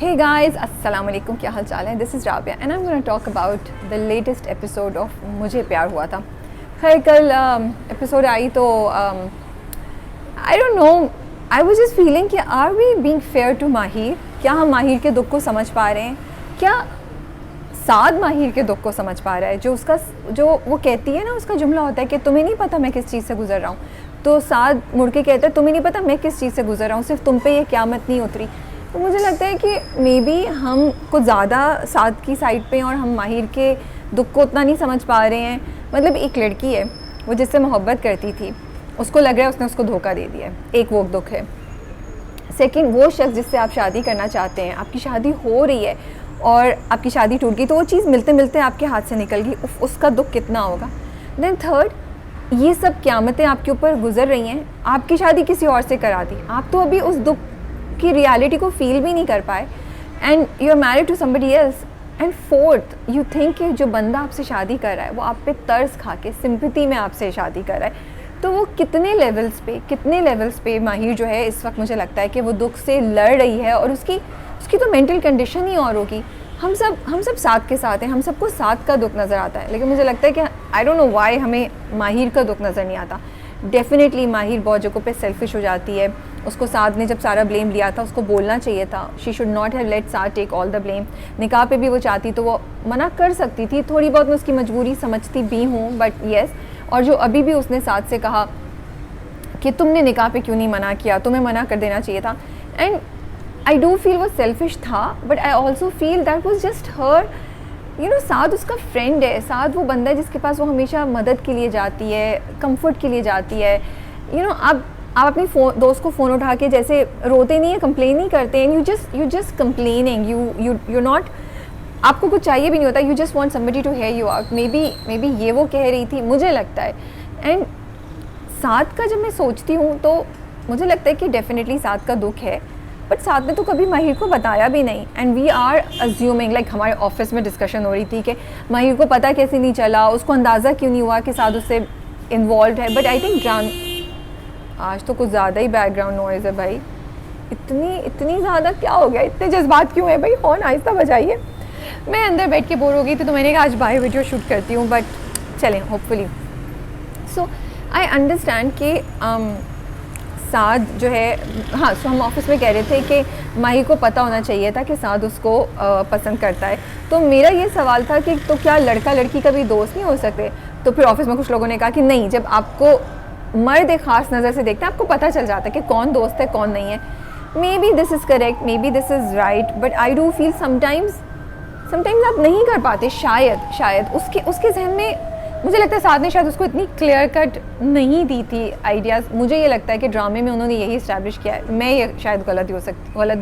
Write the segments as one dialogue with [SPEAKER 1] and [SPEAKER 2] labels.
[SPEAKER 1] Hey guys, अस्सलाम वालेकुम, क्या हाल चाल है? This is Rabia and I am gonna talk about the latest episode of Mujhe Pyaar Hua Tha. खैर कल एपिसोड आई तो I don't know, I was just feeling कि are we being fair to Mahir? क्या हम माहिर के दुख को समझ पा रहे हैं? क्या साद माहिर के दुख को समझ पा रहा है? जो वो कहती है ना, उसका जुमला होता है कि तुम्हें नहीं पता मैं किस चीज़ से गुजर रहा हूँ, तो साद मुड़ के कहता है तुम्हें नहीं पता मैं किस चीज़ से गुजर रहा हूँ, सिर्फ तुम पे ये क़यामत नहीं उतरी। तो मुझे लगता है कि मे बी हम कुछ ज़्यादा साद की साइड पे और हम माहिर के दुख को उतना नहीं समझ पा रहे हैं। मतलब एक लड़की है, वो जिससे मोहब्बत करती थी, उसको लग रहा है उसने उसको धोखा दे दिया है, एक वो दुख है। सेकंड, वो शख्स जिससे आप शादी करना चाहते हैं, आपकी शादी हो रही है और आपकी शादी टूट गई, तो वो चीज़ मिलते मिलते आपके हाथ से निकल गई, उसका दुख कितना होगा। देन थर्ड, ये सब क़यामतें आपके ऊपर गुजर रही हैं, आपकी शादी किसी और से करा दी, आप तो अभी उस दुख की रियलिटी को फील भी नहीं कर पाए and you are married to somebody else. And fourth, you think कि जो बंदा आपसे शादी कर रहा है वो आप पे तरस खा के सिंपैथी में आपसे शादी कर रहा है। तो वो कितने लेवल्स पे माहिर जो है इस वक्त मुझे लगता है कि वो दुख से लड़ रही है और उसकी तो मेंटल कंडीशन ही और होगी। हम सब साथ के साथ हैं, हम सबको साथ का दुख नज़र आता है, लेकिन मुझे लगता है कि आई डोंट नो व्हाई हमें माहिर का दुख नज़र नहीं आता। डेफिनेटली माहिर बहुत जगहों पे सेल्फिश हो जाती है। उसको साद ने जब सारा ब्लेम लिया था, उसको बोलना चाहिए था, she should not have let Saad take all the blame. निकाह पे भी वो चाहती तो वो मना कर सकती थी, थोड़ी बहुत मैं उसकी मजबूरी समझती भी हूँ, बट येस। और जो अभी भी उसने साद से कहा कि तुमने निकाह पे क्यों नहीं मना किया, तुम्हें मना कर देना चाहिए था। एंड आई डू फील वो सेल्फिश था, but I also feel that was just her, you know. Saad उसका फ्रेंड है, साद वो बंदा है जिसके पास वो हमेशा मदद के लिए जाती है, कंफर्ट के लिए जाती है। यू नो, आप अपनी दोस्त को फ़ोन उठा के जैसे रोते नहीं है, कंप्लेन नहीं करते हैं, you just complaining, you not, आपको कुछ चाहिए भी नहीं होता, you just want somebody to hear you out. Maybe ये वो कह रही थी, मुझे लगता है। एंड साद का जब मैं सोचती हूँ तो मुझे लगता है कि डेफिनेटली साद का दुख है, बट साद ने तो कभी माहिर को बताया भी नहीं। And we are assuming, like हमारे ऑफिस में डिस्कशन हो रही थी कि माहिर को पता कैसे नहीं चला, उसको अंदाज़ा क्यों नहीं हुआ कि साद उससे इन्वॉल्व है। बट आई थिंक आज तो कुछ ज़्यादा ही बैकग्राउंड नॉइज़ है भाई, इतनी ज़्यादा क्या हो गया, इतने जज्बात क्यों है भाई? हॉर्न आहिस्ता बजाइए। मैं अंदर बैठ के बोर हो गई थी तो मैंने कहा आज बाहर वीडियो शूट करती हूँ, बट चलें होपफुली। सो आई अंडरस्टैंड कि साद जो है, हाँ, सो हम ऑफिस में कह रहे थे कि माही को पता होना चाहिए था कि साद उसको पसंद करता है। तो मेरा ये सवाल था कि तो क्या लड़का लड़की कभी दोस्त नहीं हो सकते? तो फिर ऑफिस में कुछ लोगों ने कहा कि नहीं, जब आपको मर्द एक ख़ास नज़र से देखता है, आपको पता चल जाता है कि कौन दोस्त है कौन नहीं है। May be this is correct, may be this is right, but I do feel sometimes आप नहीं कर पाते। शायद उसके जहन में मुझे लगता है साद ने शायद उसको इतनी क्लियर कट नहीं दी थी आइडियाज़। मुझे ये लगता है कि ड्रामे में उन्होंने यही इस्टेब्लिश किया है। मैं ये शायद गलत भी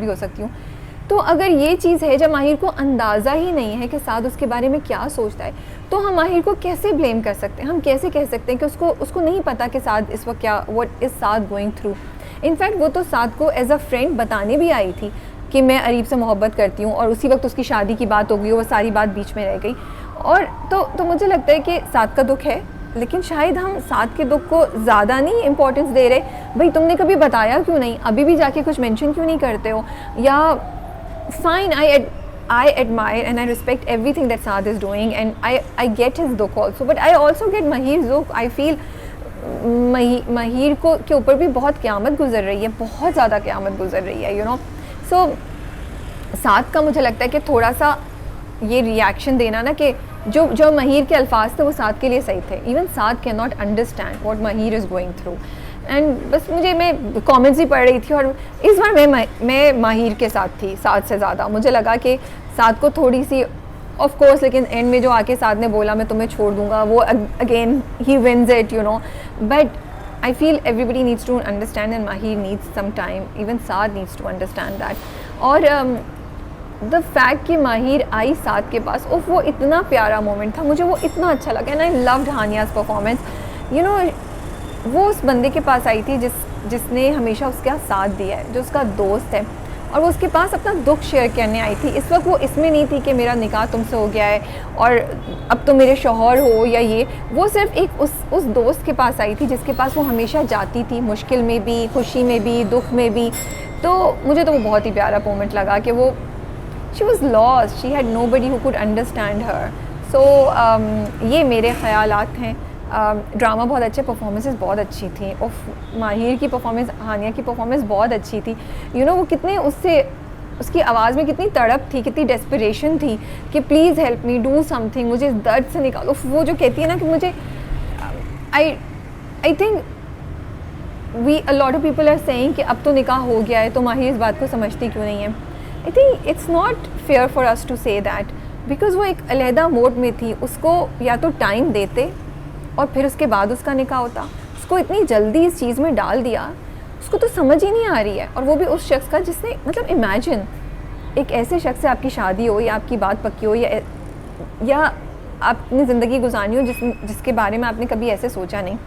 [SPEAKER 1] हो सकती हूँ। तो अगर ये चीज़ है, जब माहिर को अंदाज़ा ही नहीं है कि साद उसके बारे में क्या सोचता है, तो हम माहिर को कैसे ब्लेम कर सकते हैं? हम कैसे कह सकते हैं कि उसको नहीं पता कि साद इस वक्त क्या, what is Saad going through. In fact वो तो साद को एज अ फ्रेंड बताने भी आई थी कि मैं अरीब से मोहब्बत करती हूँ, और उसी वक्त उसकी शादी की बात हो गई, वो सारी बात बीच में रह गई। और तो मुझे लगता है कि साद का दुख है, लेकिन शायद हम साद के दुख को ज़्यादा नहीं इम्पोर्टेंस दे रहे। भाई तुमने कभी बताया क्यों नहीं, अभी भी जाके कुछ मेंशन क्यों नहीं करते हो? या fine, I admire and I respect everything that Saad is doing, and I get his dukh also, but I also get Mahir's dukh. I feel Mahir को के ऊपर भी बहुत क़यामत गुजर रही है, बहुत ज़्यादा क़यामत गुजर रही है, यू नो। सो साद का मुझे लगता है कि थोड़ा सा ये रिएक्शन देना ना, कि जो महिर के अल्फाज थे वो साद के लिए सही थे। Even Saad can not understand what महिर इज़ गोइंग थ्रू। एंड बस मैं कमेंट्स ही पढ़ रही थी, और इस बार मैं माहिर के साथ थी, साद से ज़्यादा। मुझे लगा कि साद को थोड़ी सी, ऑफ कोर्स, लेकिन एंड में जो आके साद ने बोला मैं तुम्हें छोड़ दूंगा, वो अगेन ही wins it, you know. But I feel everybody needs to understand and Mahir needs some time, even Saad needs to understand that. और द फैक्ट कि माहिर आई साद के पास, वो इतना प्यारा मोमेंट था, मुझे वो इतना अच्छा लगा। And I loved Hania's performance, you know. वो उस बंदे के पास आई थी जिसने हमेशा उसका साथ दिया है, जो उसका दोस्त है, और वो उसके पास अपना दुख शेयर करने आई थी। इस वक्त वो इसमें नहीं थी कि मेरा निकाह तुमसे हो गया है और अब तो मेरे शौहर हो या ये, वो सिर्फ एक उस दोस्त के पास आई थी जिसके पास वो हमेशा जाती थी, मुश्किल में भी, खुशी में भी, दुख में भी। तो मुझे तो वो बहुत ही प्यारा मोमेंट लगा कि वो she was lost, she had nobody who could understand her. So ये मेरे ख्यालात हैं. ड्रामा बहुत अच्छे, परफॉर्मेंसेस बहुत अच्छी थी. और माहिर की परफॉर्मेंस, हानिया की परफॉर्मेंस बहुत अच्छी थी. वो कितने उससे, उसकी आवाज़ में कितनी तड़प थी, कितनी डेस्परेशन थी कि please help me, do something, मुझे इस दर्द से निकालो. वो जो कहती है ना कि मुझे, I think a lot of people are saying कि अब तो निकाह हो गया है, तो माहिर इस बात को समझती क्यों नहीं है. I think it's not fair for us to say that, because वो एक अलहदा मोड में थी. उसको या तो टाइम देते और फिर उसके बाद उसका निकाह होता. उसको इतनी जल्दी इस चीज़ में डाल दिया, उसको तो समझ ही नहीं आ रही है. और वो भी उस शख्स का जिसने, मतलब इमेजिन एक ऐसे शख्स से आपकी शादी हो या आपकी बात पक्की हो या आपने ज़िंदगी गुजारनी हो जिसके बारे में आपने कभी ऐसे सोचा नहीं,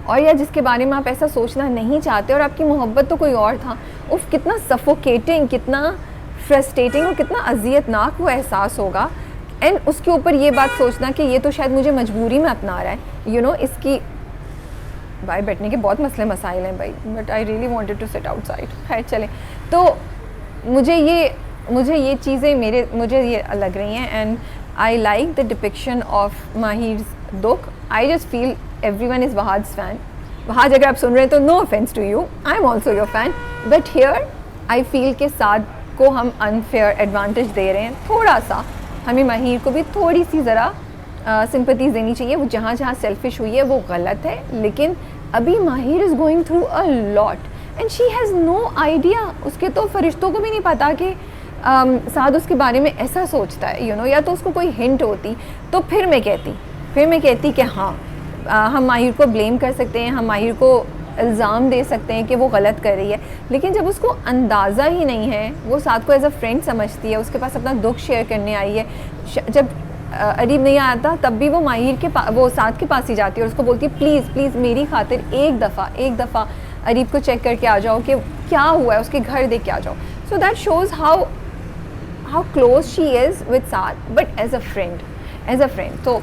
[SPEAKER 1] और या जिसके बारे में आप ऐसा सोचना नहीं चाहते, और आपकी मोहब्बत तो कोई और था. उफ, कितना सफोकेटिंग, कितना फ्रस्ट्रेटिंग और कितना अजियतनाक वो एहसास होगा. एंड उसके ऊपर ये बात सोचना कि ये तो शायद मुझे मजबूरी में अपना रहा है. इसकी भाई बैठने के बहुत मसले मसाइल हैं भाई, but I really wanted to sit outside. खैर चले, तो मुझे ये चीज़ें मुझे ये लग रही हैं. And I like the depiction of Mahir's दुख. I just feel everyone is Wahad's fan. Wahaj अगर आप सुन रहे हैं तो no offense to you, I am also your fan. But here I feel कि साद को हम अनफेयर एडवांटेज दे रहे हैं. थोड़ा सा हमें माहिर को भी थोड़ी सी ज़रा सिंपैथीज देनी चाहिए. वो जहाँ जहाँ सेल्फिश हुई है वो गलत है, लेकिन अभी Mahir is going through a lot and she has no idea. उसके तो फरिश्तों को भी नहीं पता कि साद उसके बारे में ऐसा सोचता है. या तो उसको कोई हिंट होती तो फिर मैं कहती कि हाँ, हम माहिर को ब्लेम कर सकते हैं, हम माहिर को इल्ज़ाम दे सकते हैं कि वो गलत कर रही है. लेकिन जब उसको अंदाज़ा ही नहीं है, वो साद को एज अ फ्रेंड समझती है, उसके पास अपना दुख शेयर करने आई है. जब अरीब नहीं आया था तब भी वो माहिर के वो साद के पास ही जाती है और उसको बोलती है प्लीज़ मेरी खातिर एक दफ़ा अरीब को चेक करके आ जाओ कि क्या हुआ है, उसके घर देख के आ जाओ. So that shows how close she is with Saad, but as a friend. तो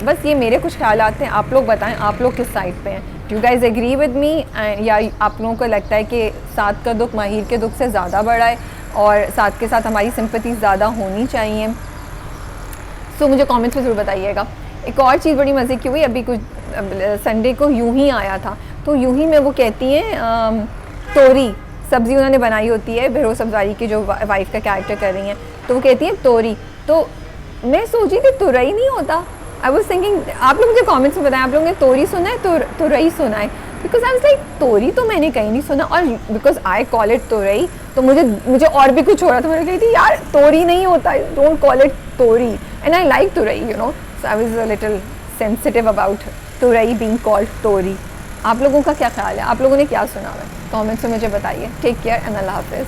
[SPEAKER 1] बस ये मेरे कुछ ख्यालात हैं. आप लोग बताएं, आप लोग किस साइड पे हैं. Do you guys agree with me, या आप लोगों को लगता है कि साद का दुख माहिर के दुख से ज़्यादा बड़ा है और साद के साथ हमारी सिंपैथी ज़्यादा होनी चाहिए. सो मुझे कमेंट्स में ज़रूर बताइएगा. एक और चीज़ बड़ी मज़े की हुई, अभी कुछ संडे को यूं ही आया था, तो यूं ही में वो कहती हैं तोरी सब्ज़ी उन्होंने बनाई होती है, बेरोज़ सब्ज़ारी की जो वाइफ का कैरेक्टर कर रही हैं, तो वो कहती है तोरी. तो मैं सोची थी तुरई नहीं होता. आई वॉज थिंकिंग, आप लोग मुझे कमेंट्स में बताएं आप लोगों ने तोरी सुना है तुरई सुना है, बिकॉज आई वाज लाइक तोरी तो मैंने कहीं नहीं सुना, और बिकॉज आई कॉल इट तुरई तो मुझे और भी कुछ हो रहा था. मैंने कही थी यार तोरी नहीं होता, don't call it tori. And I like turai, so I was a little sensitive about turai being called tori. आप लोगों का क्या ख्याल है, आप लोगों ने क्या सुना है, कमेंट्स में मुझे बताइए. टेक केयर एंड अल्लाह हाफिज़.